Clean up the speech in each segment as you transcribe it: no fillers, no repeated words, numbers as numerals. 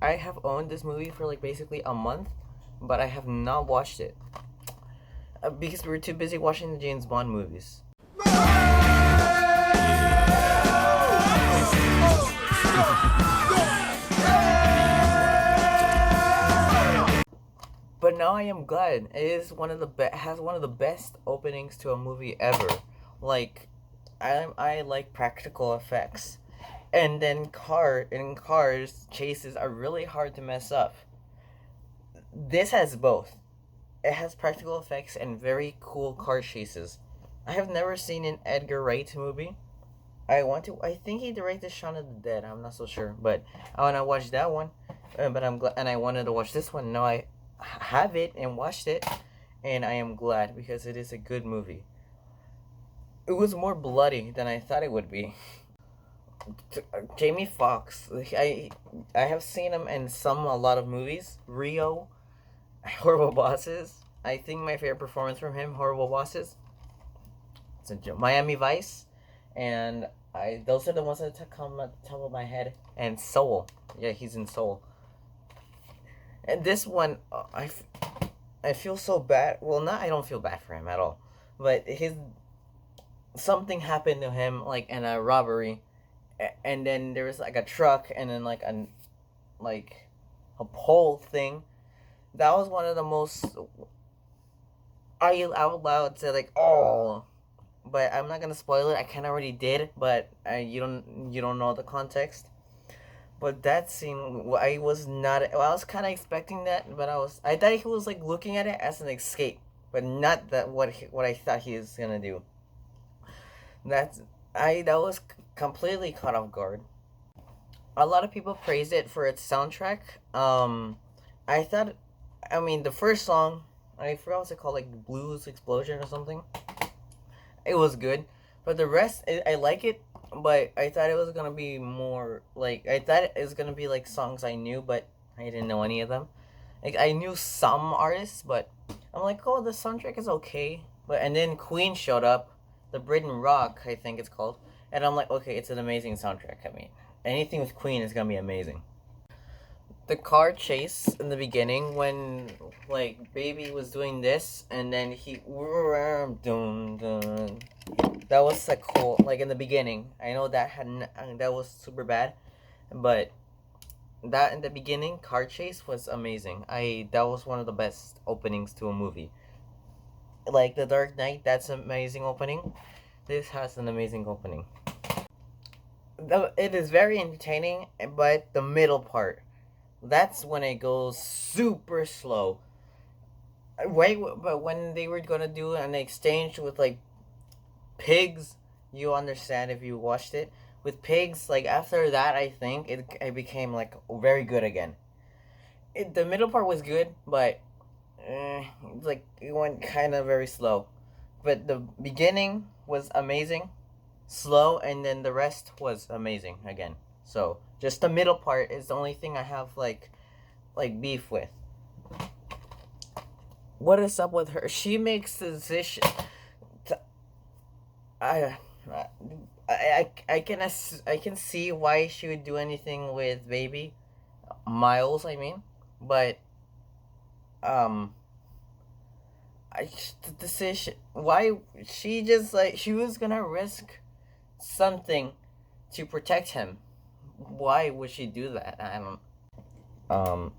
I have owned this movie for like basically a month, but I have not watched it because we were too busy watching the James Bond movies. But now I am glad. It is one of the has one of the best openings to a movie ever. Like, I like practical effects, and then cars chases are really hard to mess up. This has both. It has practical effects and very cool car chases. I have never seen an Edgar Wright movie. I want to. I think he directed Shaun of the Dead. I'm not so sure, but I want to watch that one. But I'm glad, and I wanted to watch this one. Now I have it and watched it, and I am glad because it is a good movie. It was more bloody than I thought it would be. Jamie Foxx, I have seen him in a lot of movies. Rio, Horrible Bosses. I think my favorite performance from him, Horrible Bosses. It's a Miami Vice, and I those are the ones that come at the top of my head. And Soul, yeah, he's in Soul. And this one, I feel so bad. Well, not I don't feel bad for him at all, but his something happened to him like in a robbery, and then there was like a truck, and then like a pole thing. That was one of the most I out loud said like oh, but I'm not gonna spoil it. I kind of already did, but you don't know the context. But that scene, I was not. Well, I was kind of expecting that, but I thought he was like looking at it as an escape, but not that what I thought he was gonna do. That's that was completely caught off guard. A lot of people praised it for its soundtrack. I thought, I mean, the first song, I forgot what's it called, like Blues Explosion or something. It was good, but the rest, I like it. But I thought it was gonna be more like I thought it was gonna be like songs I knew, but I didn't know any of them. Like I knew some artists, but I'm like, oh, the soundtrack is okay. But and then Queen showed up, the Britain Rock, I think it's called, and I'm like, okay, it's an amazing soundtrack. I mean, anything with Queen is gonna be amazing. The car chase in the beginning when like Baby was doing this, and then he dun, dun, that was like cool. Like in the beginning, I know that was super bad, but that in the beginning car chase was amazing. I That was one of the best openings to a movie. Like The Dark Knight, that's an amazing opening. This has an amazing opening. It is very entertaining, but the middle part, that's when it goes super slow. Right, but when they were gonna do an exchange with like pigs, you understand if you watched it with pigs. Like after that, I think it became like very good again. The middle part was good, but like it went kind of very slow. But the beginning was amazing, slow, and then the rest was amazing again. So just the middle part is the only thing I have like beef with. What is up with her? She makes the decision. I, I can see why she would do anything with Baby Miles. I mean, but um, the decision why she just like she was gonna risk something to protect him. Why would she do that? I don't. Um,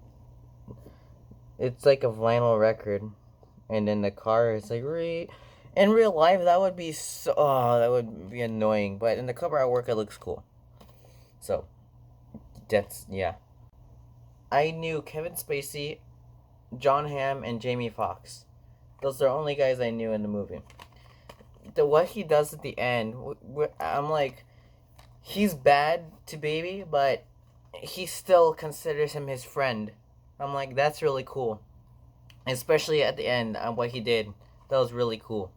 it's like a vinyl record, and then the car is like in real life that would be so that would be annoying, but in the cover artwork it looks cool. So that's yeah. I knew Kevin Spacey, John Hamm, and Jamie Foxx. Those are the only guys I knew in the movie. What he does at the end, I'm like, he's bad to Baby, but he still considers him his friend. I'm like, that's really cool, especially at the end. What he did, that was really cool.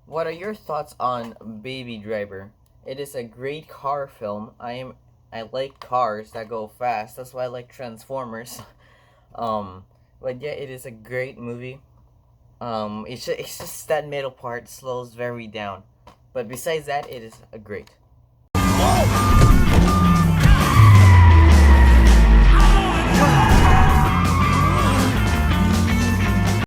What are your thoughts on Baby Driver? It is a great car film. I like cars that go fast. That's why I like Transformers. um, but yeah, it is a great movie. It's just that middle part slows very down. But besides that, it is a great.